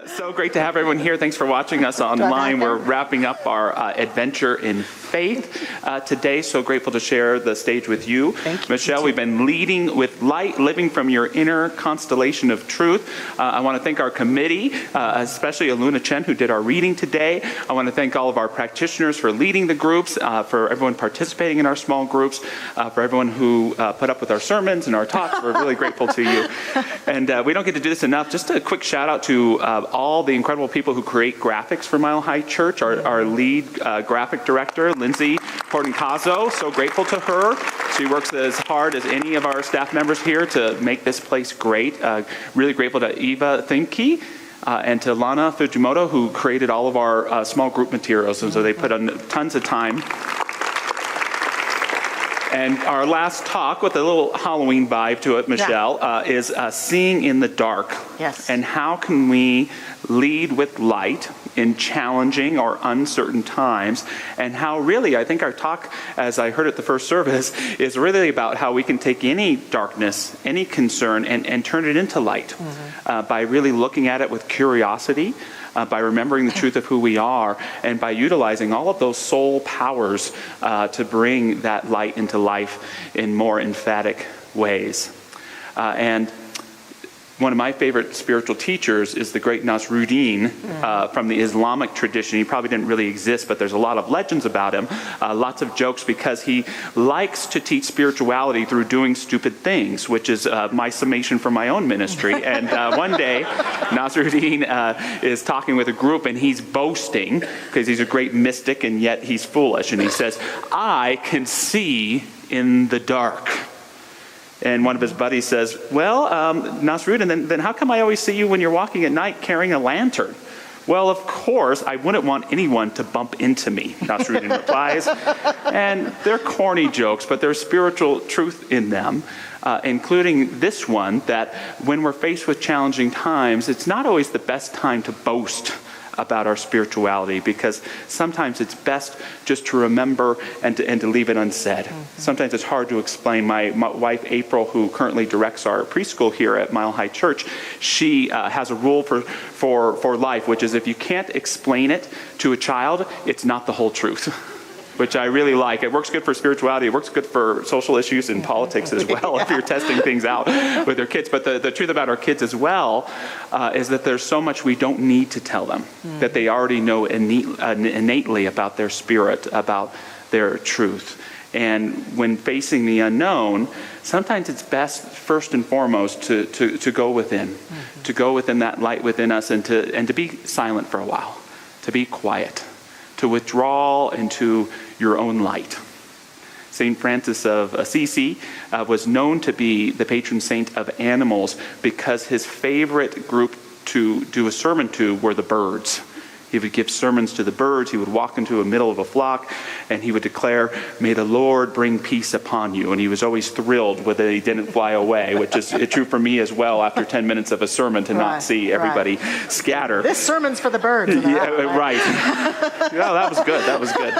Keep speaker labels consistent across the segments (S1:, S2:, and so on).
S1: So great to have everyone here. Thanks for watching us online. We're wrapping up our adventure in faith today. So grateful to share the stage with you.
S2: Thank you.
S1: Michelle, we've been leading with light, living from your inner constellation of truth. I want to thank our committee, especially Aluna Chen, who did our reading today. I want to thank all of our practitioners for leading the groups, for everyone participating in our small groups, for everyone who put up with our sermons and our talks. We're really grateful to you. And we don't get to do this enough. Just a quick shout out to all the incredible people who create graphics for Mile High Church. Our lead graphic director, Lindsay Portencazo, so grateful to her. She works as hard as any of our staff members here to make this place great. Really grateful to Eva Thinke and to Lana Fujimoto, who created all of our small group materials. And so they put on tons of time. And our last talk, with a little Halloween vibe to it, Michelle, is seeing in the dark.
S2: Yes.
S1: And how can we lead with light in challenging or uncertain times, and how really, I think our talk, as I heard at the first service, is really about how we can take any darkness, any concern, and turn it into light by really looking at it with curiosity, by remembering the truth of who we are, and by utilizing all of those soul powers to bring that light into life in more emphatic ways. And one of my favorite spiritual teachers is the great Nasruddin from the Islamic tradition. He probably didn't really exist, but there's a lot of legends about him, lots of jokes, because he likes to teach spirituality through doing stupid things, which is my summation for my own ministry. And one day, Nasruddin is talking with a group, and he's boasting because he's a great mystic, and yet he's foolish. And he says, "I can see in the dark." And one of his buddies says, "Well, Nasruddin, then how come I always see you when you're walking at night carrying a lantern?" "Well, of course, I wouldn't want anyone to bump into me," Nasruddin replies. And they're corny jokes, but there's spiritual truth in them, including this one, that when we're faced with challenging times, it's not always the best time to boast about our spirituality, because sometimes it's best just to remember and to leave it unsaid. Sometimes it's hard to explain. My wife, April, who currently directs our preschool here at Mile High Church, she has a rule for life, which is if you can't explain it to a child, it's not the whole truth. Which I really like. It works good for spirituality. It works good for social issues and politics as well, if you're testing things out with your kids. But the truth about our kids as well is that there's so much we don't need to tell them, that they already know innately about their spirit, about their truth. And when facing the unknown, sometimes it's best, first and foremost, to go within, to go within that light within us, and to be silent for a while, to be quiet, to withdraw into your own light. St. Francis of Assisi was known to be the patron saint of animals because his favorite group to do a sermon to were the birds. He would give sermons to the birds. He would walk into the middle of a flock and he would declare, "May the Lord bring peace upon you." And he was always thrilled when they didn't fly away, which is true for me as well after 10 minutes of a sermon to not see everybody scatter.
S2: This sermon's for the birds.
S1: Right. No, that was good. That was good.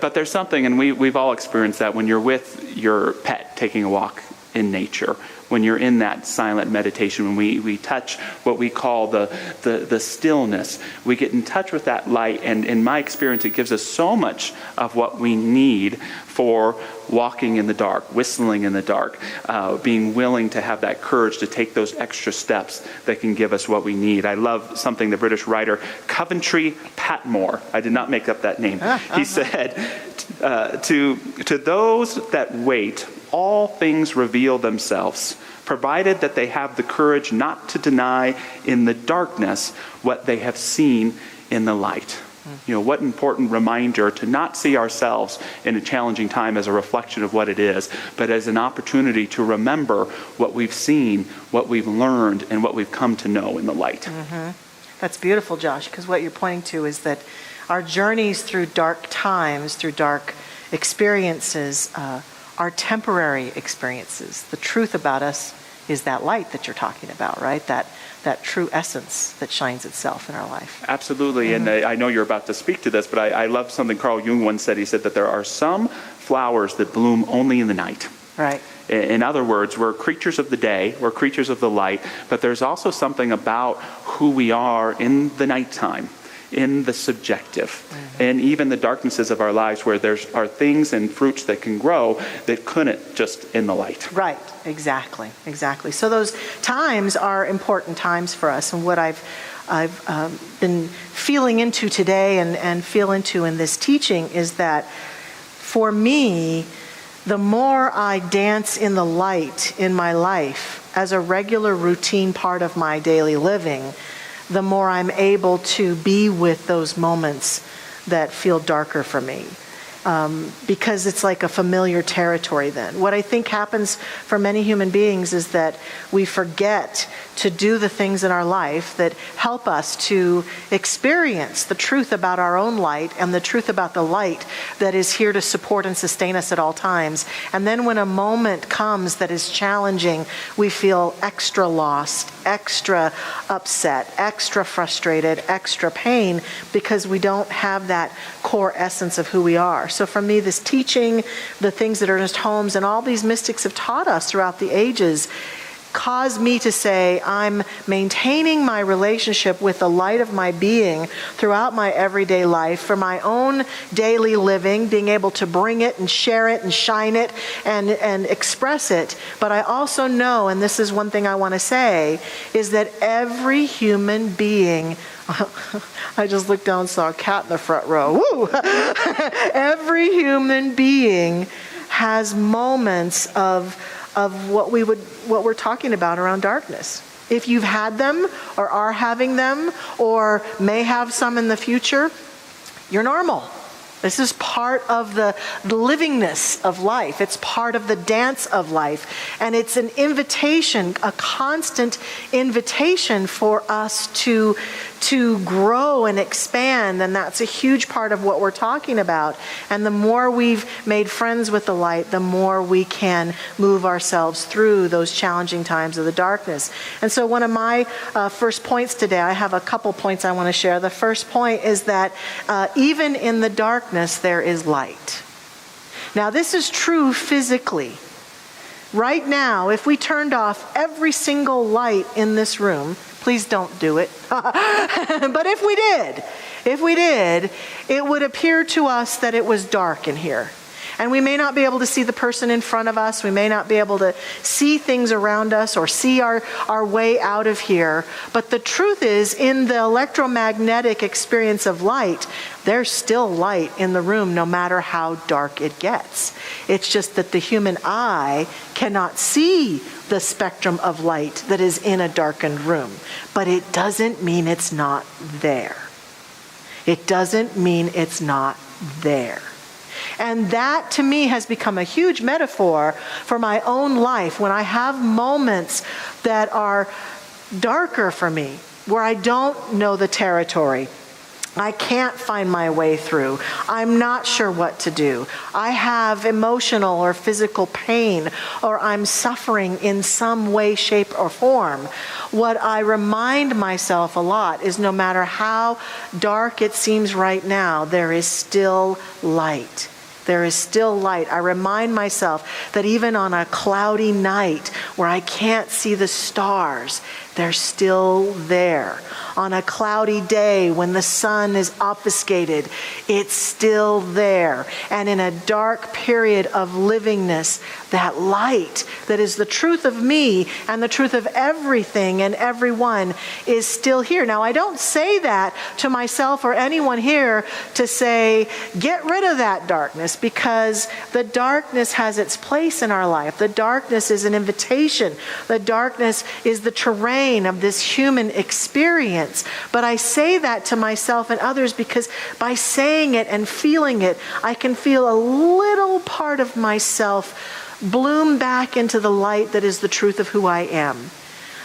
S1: But there's something, and we've all experienced that when you're with your pet taking a walk in nature, when you're in that silent meditation, when we touch what we call the stillness, we get in touch with that light, and in my experience, it gives us so much of what we need for walking in the dark, whistling in the dark, being willing to have that courage to take those extra steps that can give us what we need. I love something the British writer Coventry Patmore, I did not make up that name, he said, to those that wait, all things reveal themselves, provided that they have the courage not to deny in the darkness what they have seen in the light. You know, what important reminder to not see ourselves in a challenging time as a reflection of what it is, but as an opportunity to remember what we've seen, what we've learned, and what we've come to know in the light.
S2: That's beautiful, Josh, because what you're pointing to is that our journeys through dark times, through dark experiences, are temporary experiences. The truth about us is that light that you're talking about, right? That true essence that shines itself in our life.
S1: Absolutely, and I know you're about to speak to this, but I love something Carl Jung once said. He said that there are some flowers that bloom only in the night.
S2: Right.
S1: In other words, we're creatures of the day, we're creatures of the light, but there's also something about who we are in the nighttime, in the subjective, and even the darknesses of our lives where there are things and fruits that can grow that couldn't just in the light.
S2: Right, exactly. So those times are important times for us, and what I've been feeling into today and feel into in this teaching is that for me, the more I dance in the light in my life as a regular routine part of my daily living, the more I'm able to be with those moments that feel darker for me. Because it's like a familiar territory then. What I think happens for many human beings is that we forget to do the things in our life that help us to experience the truth about our own light and the truth about the light that is here to support and sustain us at all times. And then when a moment comes that is challenging, we feel extra lost, extra upset, extra frustrated, extra pain because we don't have that core essence of who we are. So for me, this teaching, the things that Ernest Holmes and all these mystics have taught us throughout the ages cause me to say I'm maintaining my relationship with the light of my being throughout my everyday life for my own daily living, being able to bring it and share it and shine it and express it. But I also know, and this is one thing I want to say, is that every human being I just looked down and saw a cat in the front row. Woo! Every human being has moments of what we're talking about around darkness. If you've had them or are having them or may have some in the future, you're normal. This is part of the livingness of life. It's part of the dance of life. And it's an invitation, a constant invitation for us to grow and expand. And that's a huge part of what we're talking about. And the more we've made friends with the light, the more we can move ourselves through those challenging times of the darkness. And so one of my first points today, I have a couple points I want to share. The first point is that even in the darkness, there is light. Now, this is true physically. Right now, if we turned off every single light in this room, please don't do it. But if we did, it would appear to us that it was dark in here. And we may not be able to see the person in front of us. We may not be able to see things around us or see our way out of here. But the truth is, in the electromagnetic experience of light, there's still light in the room no matter how dark it gets. It's just that the human eye cannot see the spectrum of light that is in a darkened room. But it doesn't mean it's not there. It doesn't mean it's not there. And that, to me, has become a huge metaphor for my own life when I have moments that are darker for me, where I don't know the territory. I can't find my way through. I'm not sure what to do. I have emotional or physical pain, or I'm suffering in some way, shape, or form. What I remind myself a lot is no matter how dark it seems right now, there is still light. There is still light. I remind myself that even on a cloudy night where I can't see the stars, they're still there. On a cloudy day when the sun is obfuscated, it's still there. And in a dark period of livingness, that light that is the truth of me and the truth of everything and everyone is still here. Now, I don't say that to myself or anyone here to say, get rid of that darkness, because the darkness has its place in our life. The darkness is an invitation. The darkness is the terrain of this human experience. But I say that to myself and others because by saying it and feeling it, I can feel a little part of myself bloom back into the light that is the truth of who I am.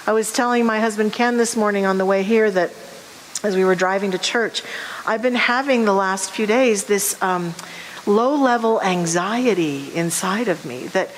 S2: I was telling my husband Ken this morning on the way here that as we were driving to church, I've been having the last few days this low-level anxiety inside of me that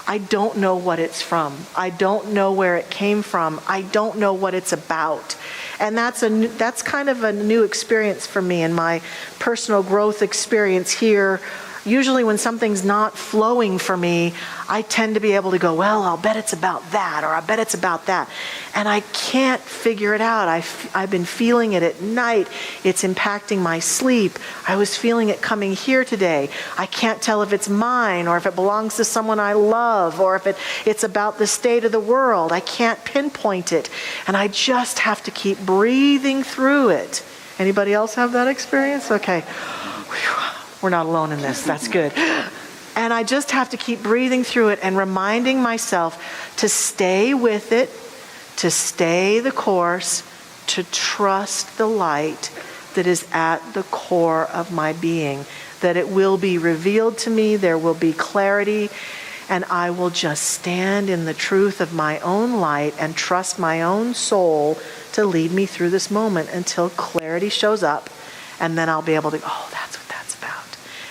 S2: I don't know what it's from. I don't know where it came from. I don't know what it's about. And that's kind of a new experience for me in my personal growth experience here Usually when something's not flowing for me, I tend to be able to go, well, I'll bet it's about that, or I bet it's about that. And I can't figure it out. I've been feeling it at night. It's impacting my sleep. I was feeling it coming here today. I can't tell if it's mine, or if it belongs to someone I love, or if it's about the state of the world. I can't pinpoint it. And I just have to keep breathing through it. Anybody else have that experience? Okay. Whew. We're not alone in this. That's good. And I just have to keep breathing through it and reminding myself to stay with it, to stay the course, to trust the light that is at the core of my being, that it will be revealed to me, there will be clarity, and I will just stand in the truth of my own light and trust my own soul to lead me through this moment until clarity shows up, and then I'll be able to go, oh, that's what that's about.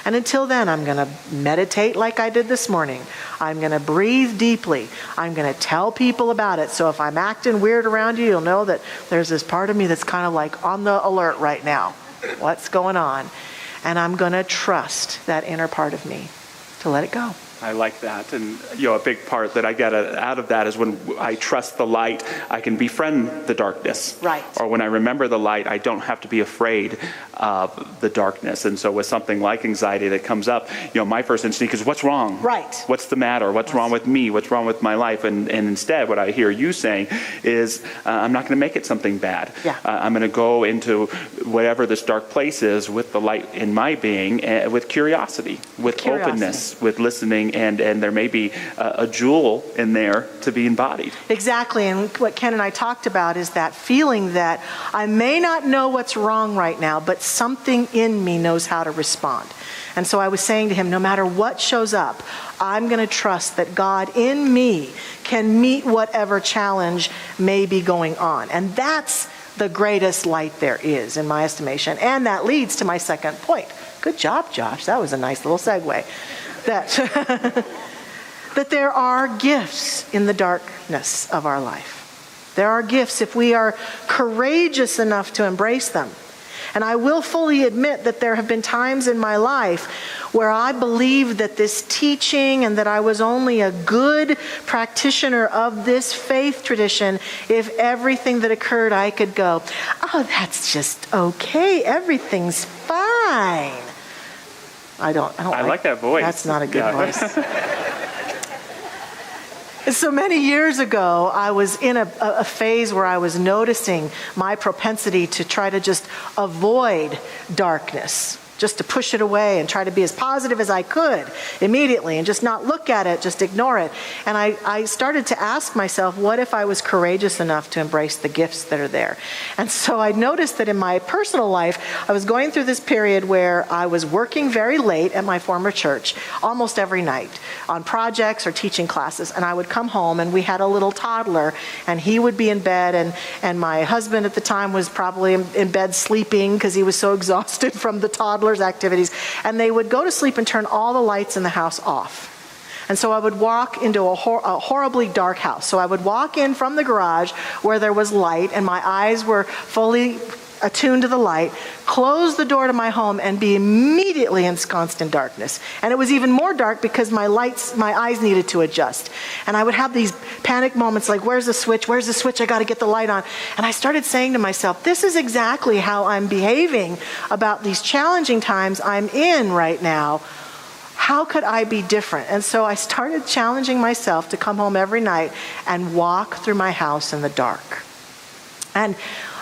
S2: And until then, I'm going to meditate like I did this morning. I'm going to breathe deeply. I'm going to tell people about it. So if I'm acting weird around you, you'll know that there's this part of me that's kind of like on the alert right now. What's going on? And I'm going to trust that inner part of me to let it go.
S1: I like that. And, a big part that I get out of that is when I trust the light, I can befriend the darkness.
S2: Right.
S1: Or when I remember the light, I don't have to be afraid of the darkness. And so with something like anxiety that comes up, my first instinct is, what's wrong?
S2: Right.
S1: What's the matter? What's wrong with me? What's wrong with my life? And instead, what I hear you saying is, I'm not going to make it something bad.
S2: Yeah.
S1: I'm going to go into whatever this dark place is with the light in my being, with curiosity, with openness, with listening. And there may be a jewel in there to be embodied.
S2: Exactly. And what Ken and I talked about is that feeling that I may not know what's wrong right now, but something in me knows how to respond. And so I was saying to him, no matter what shows up, I'm going to trust that God in me can meet whatever challenge may be going on. And that's the greatest light there is, in my estimation. And that leads to my second point. Good job, Josh. That was a nice little segue. That there are gifts in the darkness of our life. There are gifts if we are courageous enough to embrace them. And I will fully admit that there have been times in my life where I believed that this teaching and that I was only a good practitioner of this faith tradition if everything that occurred I could go, oh, that's just okay. Everything's fine. I like
S1: that voice.
S2: That's not a good voice. So many years ago, I was in a phase where I was noticing my propensity to try to just avoid darkness, just to push it away and try to be as positive as I could immediately and just not look at it, just ignore it. And I started to ask myself, what if I was courageous enough to embrace the gifts that are there? And so I noticed that in my personal life, I was going through this period where I was working very late at my former church, almost every night, on projects or teaching classes. And I would come home and we had a little toddler and he would be in bed and my husband at the time was probably in bed sleeping because he was so exhausted from the toddler's activities, and they would go to sleep and turn all the lights in the house off. And so I would walk into a horribly dark house. So I would walk in from the garage where there was light and my eyes were fully attuned to the light, close the door to my home and be immediately ensconced in darkness. And it was even more dark because my eyes needed to adjust. And I would have these panic moments like, where's the switch? Where's the switch? I got to get the light on. And I started saying to myself, this is exactly how I'm behaving about these challenging times I'm in right now. How could I be different? And so I started challenging myself to come home every night and walk through my house in the dark. And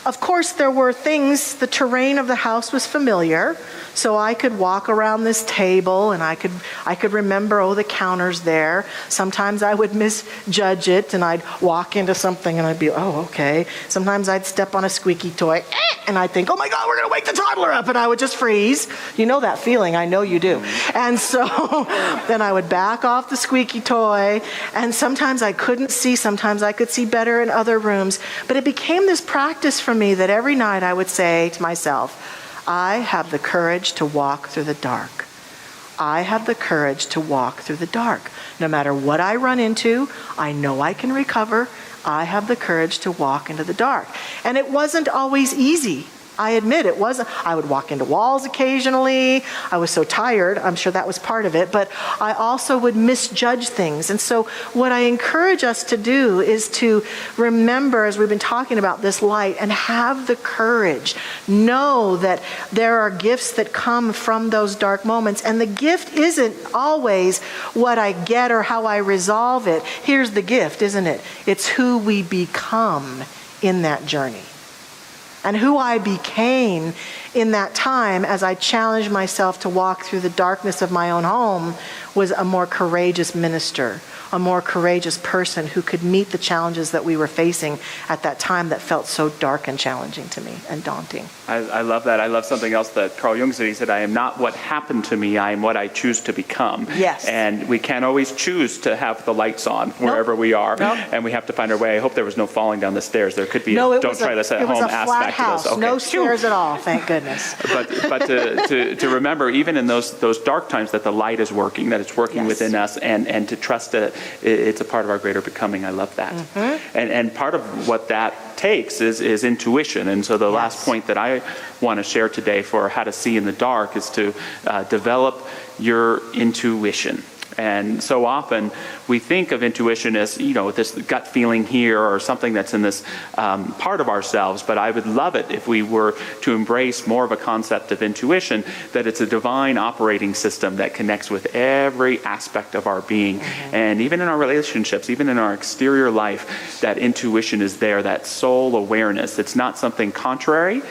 S2: of course, there were things, the terrain of the house was familiar, so I could walk around this table and I could remember, the counter's there. Sometimes I would misjudge it and I'd walk into something and I'd be, okay. Sometimes I'd step on a squeaky toy and I'd think, oh my God, we're going to wake the toddler up, and I would just freeze. You know that feeling, I know you do. And so then I would back off the squeaky toy, and sometimes I couldn't see, sometimes I could see better in other rooms, but it became this practice for me that every night I would say to myself, I have the courage to walk through the dark. I have the courage to walk through the dark. No matter what I run into, I know I can recover. I have the courage to walk into the dark. And it wasn't always easy. I admit it wasn't. I would walk into walls occasionally. I was so tired. I'm sure that was part of it. But I also would misjudge things. And so what I encourage us to do is to remember, as we've been talking about this light, and have the courage. Know that there are gifts that come from those dark moments. And the gift isn't always what I get or how I resolve it. Here's the gift, isn't it? It's who we become in that journey. And who I became in that time as I challenged myself to walk through the darkness of my own home was a more courageous minister, a more courageous person who could meet the challenges that we were facing at that time that felt so dark and challenging to me and daunting.
S1: I love that. I love something else that Carl Jung said. He said, I am not what happened to me, I am what I choose to become.
S2: Yes.
S1: And we can't always choose to have the lights on wherever we are.
S2: Nope.
S1: And we have to find our way. I hope there was no falling down the stairs. There could be
S2: No,
S1: a
S2: it
S1: don't
S2: was
S1: try this at home
S2: flat
S1: aspect
S2: house.
S1: to this. Okay.
S2: No stairs at all, thank goodness.
S1: But to remember, even in those dark times, that the light is working, that it's working within us, and to trust that it's a part of our greater becoming. I love that. Mm-hmm. And part of what that takes is intuition. And so the last point that I want to share today for how to see in the dark is to develop your intuition. And so often we think of intuition as, this gut feeling here or something that's in this part of ourselves. But I would love it if we were to embrace more of a concept of intuition, that it's a divine operating system that connects with every aspect of our being. Mm-hmm. And even in our relationships, even in our exterior life, that intuition is there, that soul awareness. It's not something contrary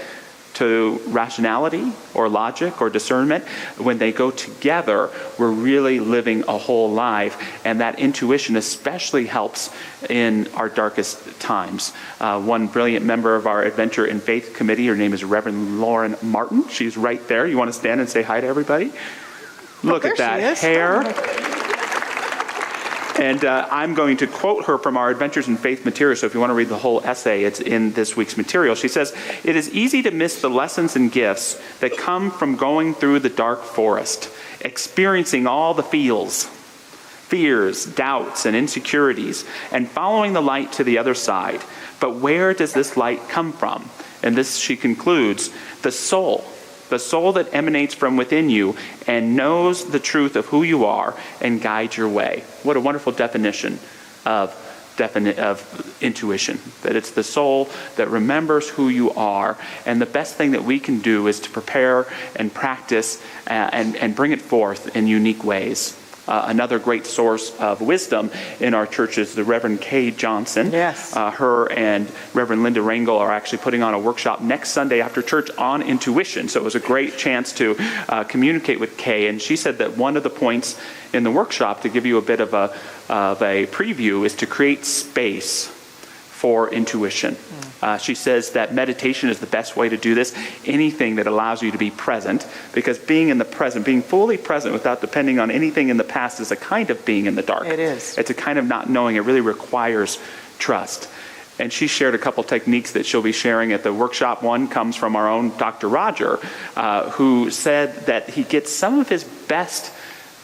S1: to rationality or logic or discernment. When they go together, we're really living a whole life, and that intuition especially helps in our darkest times. One brilliant member of our Adventure in Faith committee, her name is Reverend Lauren Martin. She's right there. You want to stand and say hi to everybody? Look at that hair. And I'm going to quote her from our Adventures in Faith material, so if you want to read the whole essay, it's in this week's material. She says, "It is easy to miss the lessons and gifts that come from going through the dark forest, experiencing all the fears, doubts, and insecurities, and following the light to the other side. But where does this light come from?" And this, she concludes, the soul that emanates from within you and knows the truth of who you are and guides your way. What a wonderful definition of intuition, that it's the soul that remembers who you are. And the best thing that we can do is to prepare and practice and bring it forth in unique ways. Another great source of wisdom in our church is the Reverend Kay Johnson.
S2: Yes.
S1: Her and Reverend Linda Rangel are actually putting on a workshop next Sunday after church on intuition. So it was a great chance to communicate with Kay. And she said that one of the points in the workshop, to give you a bit of a preview, is to create space for intuition. She says that meditation is the best way to do this. Anything that allows you to be present, because being in the present, being fully present without depending on anything in the past, is a kind of being in the dark.
S2: It is.
S1: It's a kind of not knowing. It really requires trust. And she shared a couple techniques that she'll be sharing at the workshop. One comes from our own Dr. Roger, who said that he gets some of his best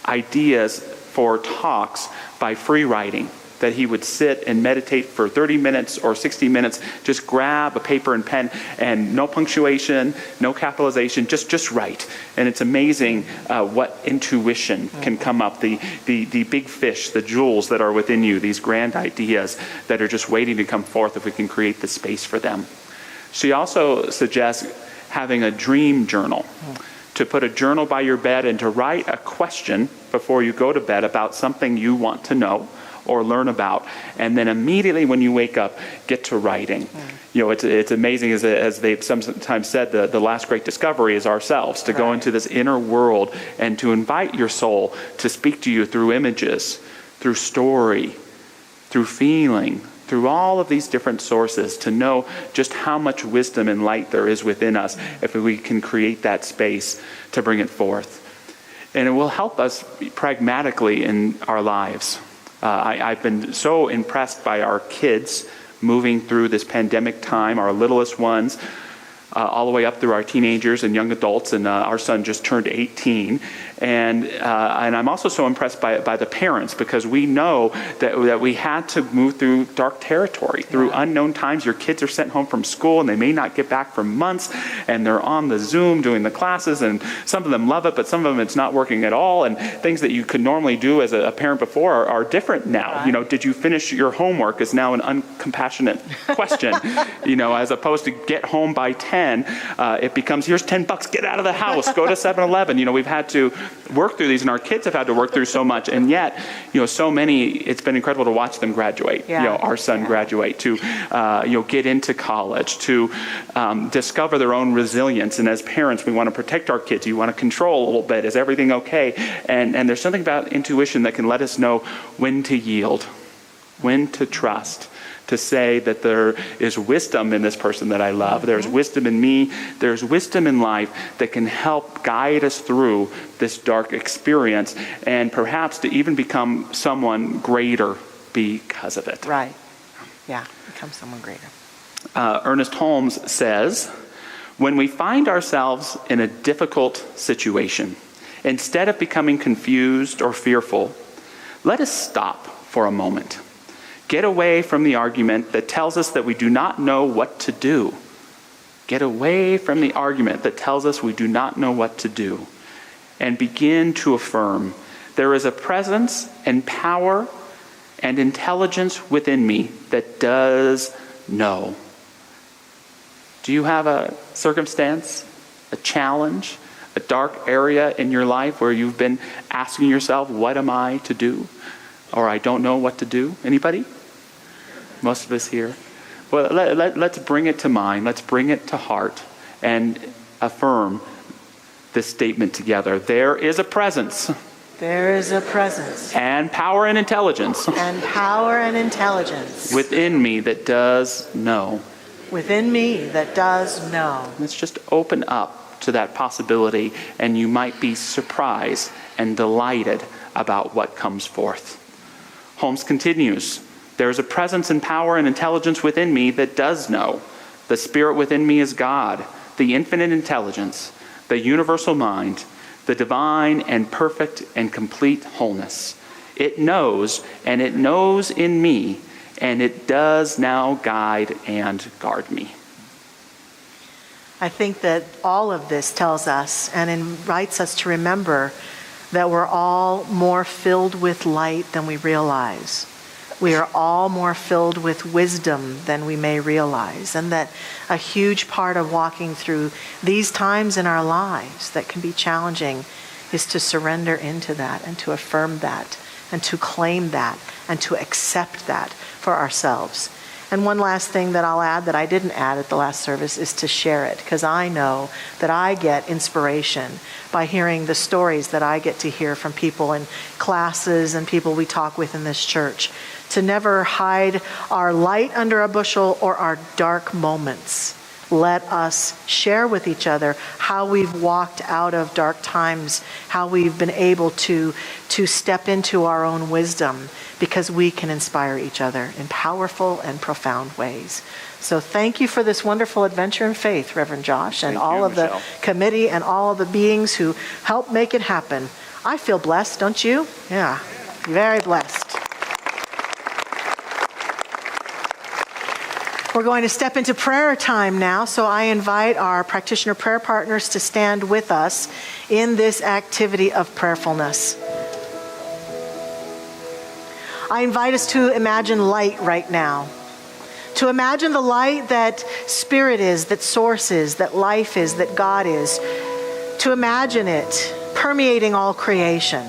S1: ideas for talks by free writing. That he would sit and meditate for 30 minutes or 60 minutes, just grab a paper and pen, and no punctuation, no capitalization, just write. And it's amazing what intuition can come up, the big fish, the jewels that are within you, these grand ideas that are just waiting to come forth if we can create the space for them. She also suggests having a dream journal. To put a journal by your bed and to write a question before you go to bed about something you want to know or learn about, and then immediately when you wake up, get to writing. It's amazing, as they've sometimes said, the last great discovery is ourselves, to go into this inner world and to invite your soul to speak to you through images, through story, through feeling, through all of these different sources, to know just how much wisdom and light there is within us if we can create that space to bring it forth. And it will help us pragmatically in our lives. I've been so impressed by our kids moving through this pandemic time, our littlest ones, all the way up through our teenagers and young adults, and our son just turned 18. And I'm also so impressed by the parents, because we know that we had to move through dark territory, through unknown times. Your kids are sent home from school and they may not get back for months, and they're on the Zoom doing the classes, and some of them love it, but some of them it's not working at all, and things that you could normally do as a parent before are different now.
S2: Right.
S1: You know, did you finish your homework is now an uncompassionate question. You know, as opposed to get home by 10, it becomes, here's $10, get out of the house, go to 7-Eleven. You know, we've had to work through these, and our kids have had to work through so much, and yet, you know, so many, it's been incredible to watch them graduate. You know, our son graduate, to, you know, get into college, to discover their own resilience. And as parents, we want to protect our kids. You want to control a little bit. Is everything okay? And there's something about intuition that can let us know when to yield, when to trust, to say that there is wisdom in this person that I love. There's wisdom in me. There's wisdom in life that can help guide us through this dark experience, and perhaps to even become someone greater because of it.
S2: Right. Yeah, become someone greater.
S1: Ernest Holmes says, when we find ourselves in a difficult situation, instead of becoming confused or fearful, let us stop for a moment. Get away from the argument that tells us that we do not know what to do. Get away from the argument that tells us we do not know what to do. And begin to affirm, there is a presence and power and intelligence within me that does know. Do you have a circumstance, a challenge, a dark area in your life where you've been asking yourself, what am I to do? Or I don't know what to do? Anybody? Most of us here. Well, let's bring it to mind. Let's bring it to heart and affirm this statement together. There is a presence.
S2: There is a presence.
S1: And power and intelligence.
S2: And power and intelligence.
S1: Within me that does know.
S2: Within me that does know.
S1: Let's just open up to that possibility, and you might be surprised and delighted about what comes forth. Holmes continues, there is a presence and power and intelligence within me that does know. The Spirit within me is God, the infinite intelligence, the universal mind, the divine and perfect and complete wholeness. It knows, and it knows in me, and it does now guide and guard me.
S2: I think that all of this tells us and invites us to remember that we're all more filled with light than we realize. We are all more filled with wisdom than we may realize, and that a huge part of walking through these times in our lives that can be challenging is to surrender into that and to affirm that and to claim that and to accept that for ourselves. And one last thing that I'll add that I didn't add at the last service is to share it, because I know that I get inspiration by hearing the stories that I get to hear from people in classes and people we talk with in this church, to never hide our light under a bushel or our dark moments. Let us share with each other how we've walked out of dark times, how we've been able to step into our own wisdom, because we can inspire each other in powerful and profound ways. So thank you for this wonderful adventure in faith, Reverend Josh, and all of the committee and all of the beings who helped make it happen. I feel blessed, don't you? Yeah, very blessed. We're going to step into prayer time now, so I invite our practitioner prayer partners to stand with us in this activity of prayerfulness. I invite us to imagine light right now. To imagine the light that Spirit is, that Source is, that life is, that God is. To imagine it permeating all creation.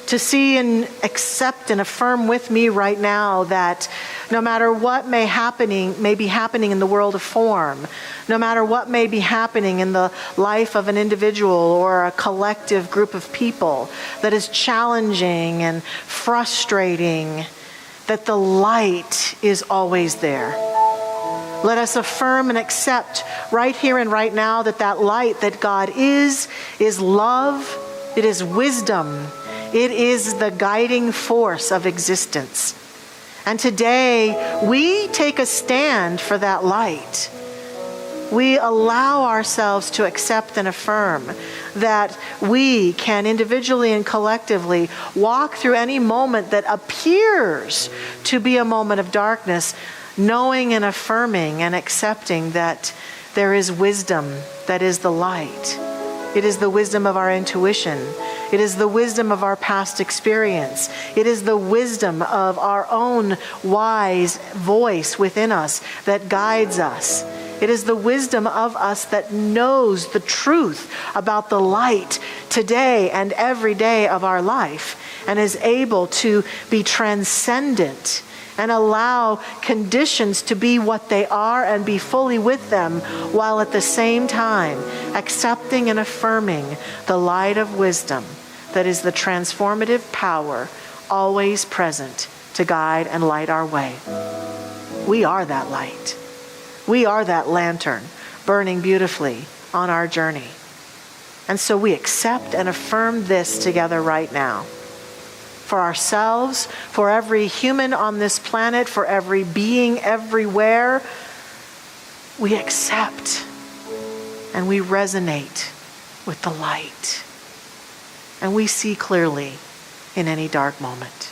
S2: To see and accept and affirm with me right now that no matter what may be happening in the world of form, no matter what may be happening in the life of an individual or a collective group of people that is challenging and frustrating, that the light is always there. Let us affirm and accept right here and right now that that light that God is love, it is wisdom, it is the guiding force of existence. And today, we take a stand for that light. We allow ourselves to accept and affirm that we can individually and collectively walk through any moment that appears to be a moment of darkness, knowing and affirming and accepting that there is wisdom that is the light. It is the wisdom of our intuition. It is the wisdom of our past experience. It is the wisdom of our own wise voice within us that guides us. It is the wisdom of us that knows the truth about the light today and every day of our life and is able to be transcendent and allow conditions to be what they are and be fully with them, while at the same time accepting and affirming the light of wisdom that is the transformative power always present to guide and light our way. We are that light. We are that lantern burning beautifully on our journey. And so we accept and affirm this together right now. For ourselves, for every human on this planet, for every being everywhere, we accept and we resonate with the light. And we see clearly in any dark moment.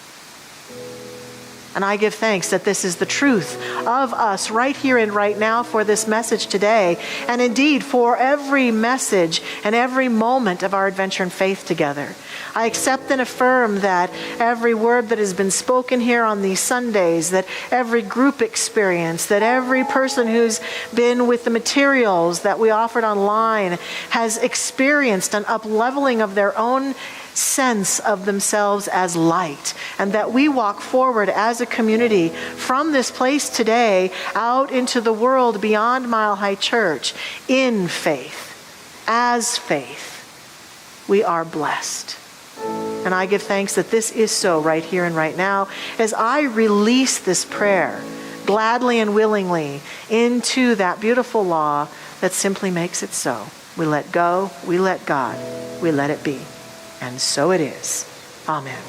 S2: And I give thanks that this is the truth of us right here and right now for this message today, and indeed for every message and every moment of our adventure in faith together. I accept and affirm that every word that has been spoken here on these Sundays, that every group experience, that every person who's been with the materials that we offered online has experienced an up-leveling of their own sense of themselves as light, and that we walk forward as a community from this place today out into the world beyond Mile High Church in faith, as faith. We are blessed. And I give thanks that this is so right here and right now as I release this prayer gladly and willingly into that beautiful law that simply makes it so. We let go, we let God, we let it be. And so it is. Amen.